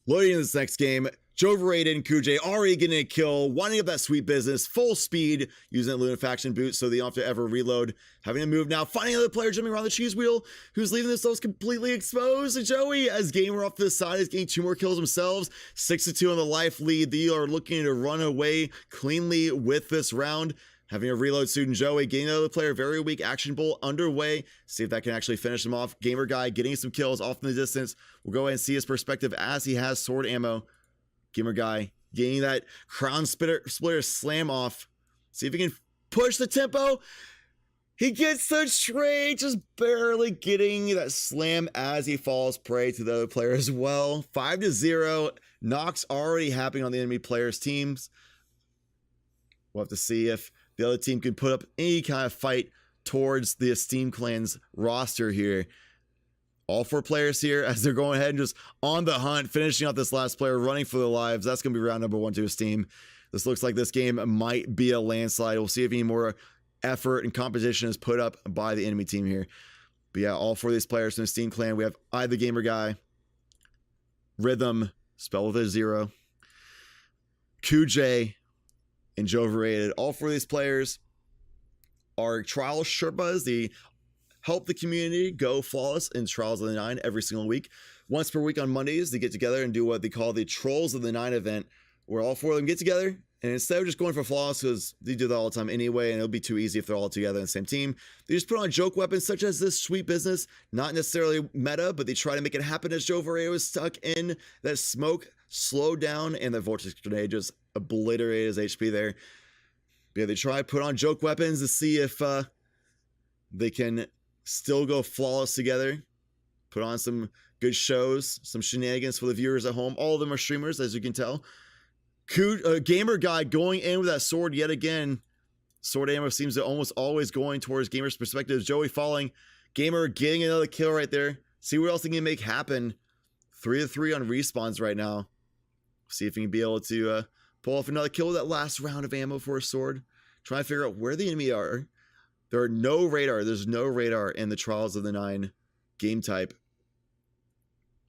Loading in this next game, Joverrated and Kujay already getting a kill, winding up that sweet business, full speed, using that Lunafaction boot so they don't have to ever reload. Having to move now, finding another player jumping around the cheese wheel, who's leaving themselves completely exposed. And Joey, as Gamer off to the side, is getting 2 more kills themselves. 6-2 on the life lead. They are looking to run away cleanly with this round. Having a reload student, Joey getting another player, very weak action bolt underway. See if that can actually finish him off. Gamer Guy getting some kills off in the distance. We'll go ahead and see his perspective as he has sword ammo. Gamer Guy getting that crown splitter slam off. See if he can push the tempo. He gets the trade, just barely getting that slam as he falls prey to the other player as well. 5-0. Knocks already happening on the enemy players' teams. We'll have to see if the other team can put up any kind of fight towards the Esteem clan's roster here. All 4 players here as they're going ahead and just on the hunt, finishing out this last player, running for their lives. That's going to be round number 1 to Esteem. This looks like this game might be a landslide. We'll see if any more effort and competition is put up by the enemy team here. But yeah, all 4 of these players from the Esteem clan. We have iTheGamerGuy, Rhythm, spelled with a 0, Kujay, and Joverrated. All 4 of these players are Trial Sherpas. They help the community go flawless in Trials of the 9 every single week. Once per week on Mondays, they get together and do what they call the Trolls of the 9 event, where all 4 of them get together, and instead of just going for flawless, because they do that all the time anyway, and it'll be too easy if they're all together in the same team, they just put on joke weapons such as this sweet business, not necessarily meta, but they try to make it happen as Joverrated was stuck in that smoke, slowed down, and the vortex grenade just obliterated his HP there. But yeah, they try to put on joke weapons to see if they can still go flawless together. Put on some good shows, some shenanigans for the viewers at home. All of them are streamers, as you can tell. Gamer Guy going in with that sword yet again. Sword ammo seems to almost always going towards Gamer's perspective. Joey falling. Gamer getting another kill right there. See what else he can make happen. 3-3 on respawns right now. See if he can be able to pull off another kill with that last round of ammo for a sword. Trying to figure out where the enemy are. There are no radar. There's no radar in the Trials of the 9 game type.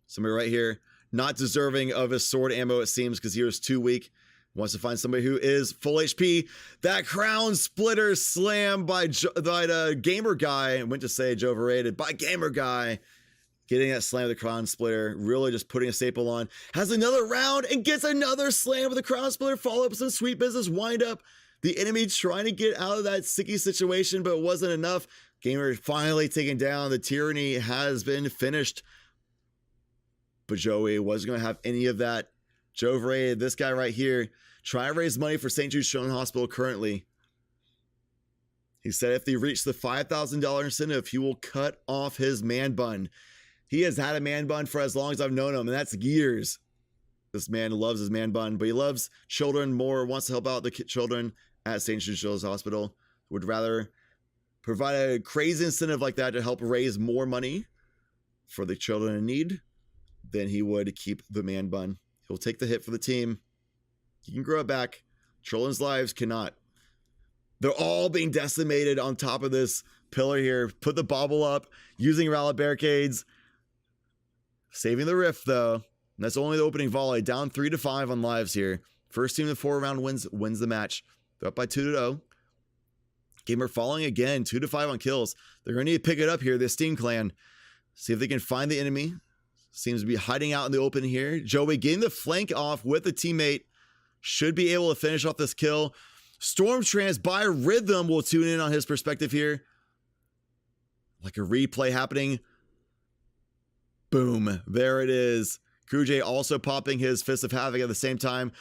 Somebody right here, not deserving of his sword ammo, it seems, because he was too weak. Wants to find somebody who is full HP. That crown splitter slam by Gamer Guy. I went to say Joverrated by Gamer Guy. Getting that slam with the crown splitter, really just putting a staple on. Has another round and gets another slam with the crown splitter. Follow up with some sweet business, wind up. The enemy trying to get out of that sticky situation, but it wasn't enough. Gamer finally taken down. The tyranny has been finished. But Joey wasn't going to have any of that. Joverrated, this guy right here, trying to raise money for St. Jude's Children's Hospital currently. He said if they reach the $5,000 incentive, he will cut off his man bun. He has had a man bun for as long as I've known him, and that's years. This man loves his man bun, but he loves children more, wants to help out the children at St. Jude's Children's Hospital. Would rather provide a crazy incentive like that to help raise more money for the children in need than he would keep the man bun. He'll take the hit for the team. He can grow it back. Children's lives cannot. They're all being decimated on top of this pillar here. Put the bobble up, using rally barricades. Saving the rift, though. And that's only the opening volley. Down 3-5 on lives here. First team to 4 round wins the match. They're up by 2-0. Gamer falling again. 2-5 on kills. They're going to need to pick it up here, this Esteem clan. See if they can find the enemy. Seems to be hiding out in the open here. Joey getting the flank off with a teammate. Should be able to finish off this kill. Storm Trance by Rhythm will tune in on his perspective here. Like a replay happening. Boom. There it is. Kujay also popping his Fist of Havoc at the same time.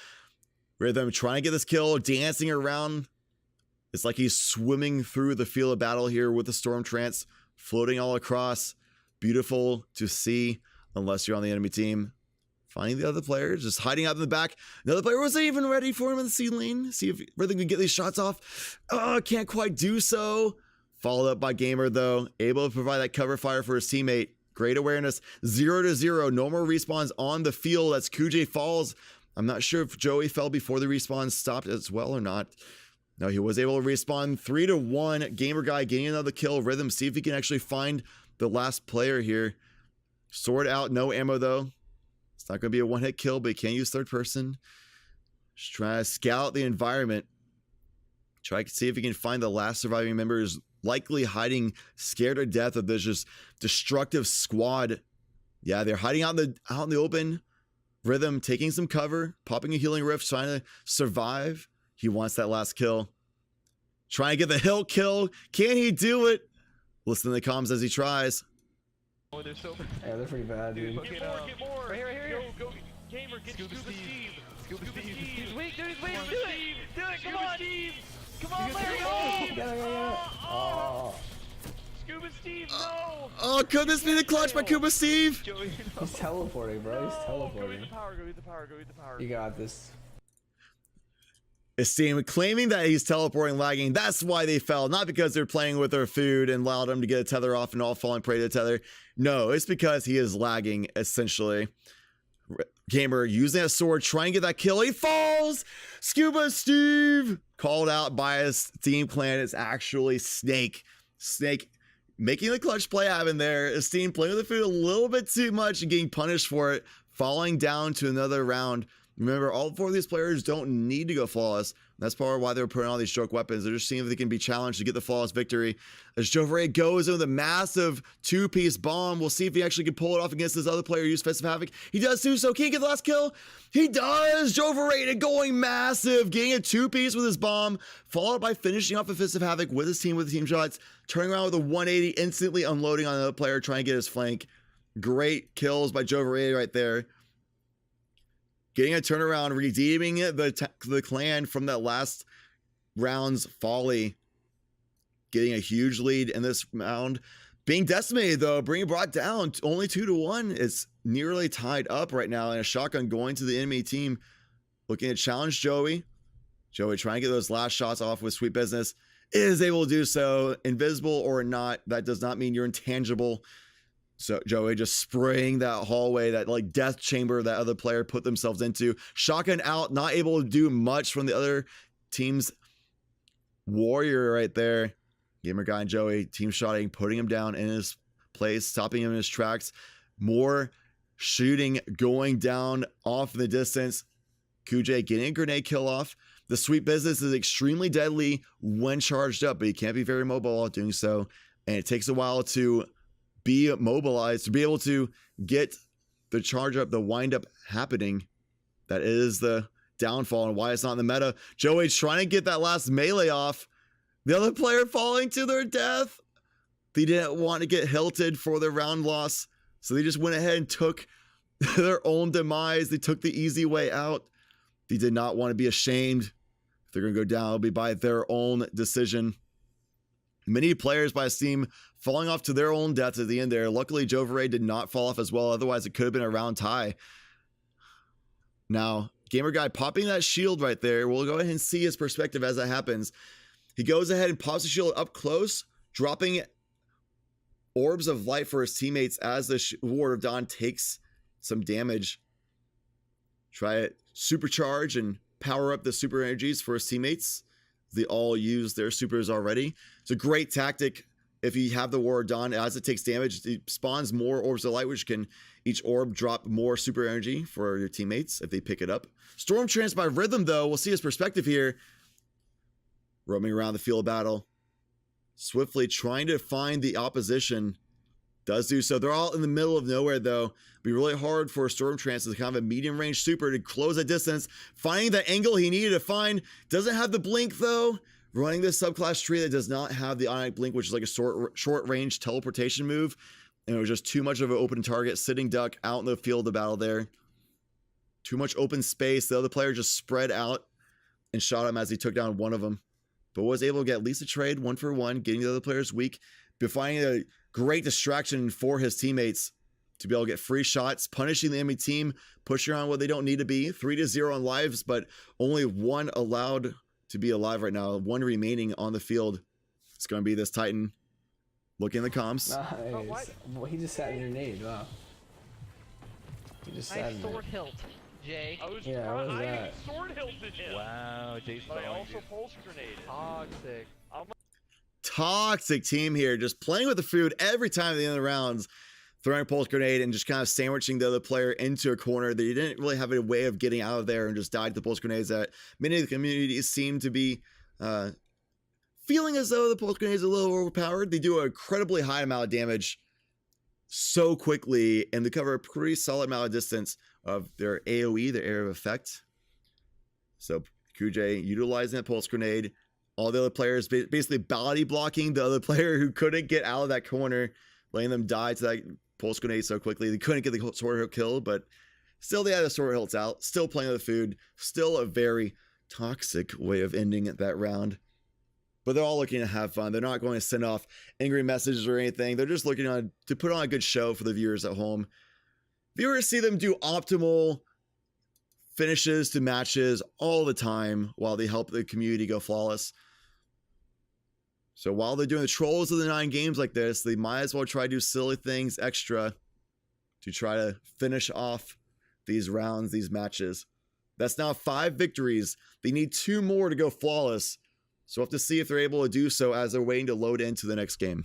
Rhythm trying to get this kill. Dancing around. It's like he's swimming through the field of battle here with the Storm Trance. Floating all across. Beautiful to see. Unless you're on the enemy team. Finding the other players, just hiding out in the back. Another player wasn't even ready for him in the C lane. See if Rhythm can get these shots off. Oh, can't quite do so. Followed up by Gamer, though. Able to provide that cover fire for his teammate. Great awareness. 0-0. No more respawns on the field as Kujay falls. I'm not sure if Joey fell before the respawn stopped as well or not. No, he was able to respawn. 3-1. Gamer Guy getting another kill. Rhythm, see if he can actually find the last player here. Sword out. No ammo, though. It's not going to be a one-hit kill, but he can use third person. Just try to scout the environment. Try to see if he can find the last surviving member who's likely hiding, scared to death of this just destructive squad. Yeah, they're hiding out in the open. Rhythm taking some cover, popping a healing rift, trying to survive. He wants that last kill. Trying to get the hill kill. Can he do it? Listen to the comms as he tries. Oh, they're so bad. Yeah, they're pretty bad, dude. Get more. Right here. Go, Gamer, get Scuba Steve. Scuba Steve. He's weak, dude, he's weak. Do it, come on. Steve. Come on, Larry. Oh. Scuba Steve, no. Oh, could this be the clutch by Scuba Steve? He's teleporting, bro. He's teleporting. Go eat the power. You got this. Esteem claiming that he's teleporting, lagging. That's why they fell. Not because they're playing with their food and allowed him to get a tether off and all falling prey to the tether. No, it's because he is lagging, essentially. Gamer using a sword, trying to get that kill. He falls! Scuba Steve! Called out by his team clan. It's actually Snake. Snake making the clutch play happen there. Esteem playing with the food a little bit too much and getting punished for it. Falling down to another round. Remember, all four of these players don't need to go flawless. That's part of why they're putting all these joke weapons. They're just seeing if they can be challenged to get the flawless victory. As Joverrated goes in with a massive two-piece bomb, we'll see if he actually can pull it off against this other player, use Fist of Havoc. He does do so. Can he get the last kill? He does! Joverrated going massive, getting a two-piece with his bomb, followed by finishing off a Fist of Havoc with his team with the team shots, turning around with a 180, instantly unloading on another player, trying to get his flank. Great kills by Joverrated right there. Getting a turnaround, redeeming the clan from that last round's folly. Getting a huge lead in this round. Being decimated, though, being brought down only 2-1. It's nearly tied up right now. And a shotgun going to the enemy team. Looking to challenge Joey. Joey trying to get those last shots off with sweet business. Is able to do so. Invisible or not, that does not mean you're intangible. So Joey just spraying that hallway, that like death chamber that other player put themselves into. Shotgun out, not able to do much from the other team's warrior right there. Gamer Guy and Joey team shotting, putting him down in his place, stopping him in his tracks. More shooting going down off in the distance. Kujay getting a grenade kill off. The sweet business is extremely deadly when charged up, but he can't be very mobile while doing so. And it takes a while to be mobilized, to be able to get the charge up, the wind up happening. That is the downfall and why it's not in the meta. Joey's trying to get that last melee off. The other player falling to their death. They didn't want to get hilted for their round loss, so they just went ahead and took their own demise. They took the easy way out. They did not want to be ashamed. If they're going to go down, it'll be by their own decision. Many players by Esteem falling off to their own deaths at the end there. Luckily, Joverrated did not fall off as well. Otherwise, it could have been a round tie. Now, Gamer Guy popping that shield right there. We'll go ahead and see his perspective as that happens. He goes ahead and pops the shield up close, dropping orbs of light for his teammates as the Ward of Dawn takes some damage. Try it. Supercharge and power up the super energies for his teammates. They all use their supers already. It's a great tactic if you have the War of Dawn. As it takes damage, it spawns more orbs of light, which can each orb drop more super energy for your teammates if they pick it up. Storm Trance by Rhythm, though, we'll see his perspective here. Roaming around the field of battle. Swiftly trying to find the opposition. Does do so. They're all in the middle of nowhere, though. It'll be really hard for Storm Trance as kind of a medium range super to close that distance. Finding that angle he needed to find. Doesn't have the blink, though. Running this subclass tree that does not have the Ionic Blink, which is like a short range teleportation move. And it was just too much of an open target. Sitting duck out in the field of battle there. Too much open space. The other player just spread out and shot him as he took down one of them. But was able to get at least a trade 1-for-1, getting the other players weak. But finding a great distraction for his teammates to be able to get free shots, punishing the enemy team, pushing around what they don't need to be. 3-0 on lives, but only one allowed to be alive right now. One remaining on the field. It's going to be this Titan. Look in the comms. Nice. Well, he just sat in your nade. Wow. He just sat in sword hilt, Jay. Yeah, what was that? Sword hilted him. Wow, Jay's But I also pulse grenaded. toxic. Toxic team here, just playing with the food every time at the end of the rounds. throwing a pulse grenade and just kind of sandwiching the other player into a corner that you didn't really have a way of getting out of there, and just died to the pulse grenades that many of the communities seem to be feeling as though the pulse grenade is a little overpowered. They do an incredibly high amount of damage so quickly, and they cover a pretty solid amount of distance of their AoE, their area of effect. So Kujay utilizing that pulse grenade, all the other players basically body blocking the other player who couldn't get out of that corner, letting them die to that pulse grenade so quickly. They couldn't get the sword hilt kill, but still they had the sword hilts out, still playing with the food, still a very toxic way of ending that round. But they're all looking to have fun. They're not going to send off angry messages or anything. They're just looking to put on a good show for the viewers at home. Viewers see them do optimal finishes to matches all the time while they help the community go flawless. So while they're doing the Trolls of the 9 games like this, they might as well try to do silly things extra to try to finish off these rounds, these matches. That's now 5 victories. They need 2 more to go flawless. So we'll have to see if they're able to do so as they're waiting to load into the next game.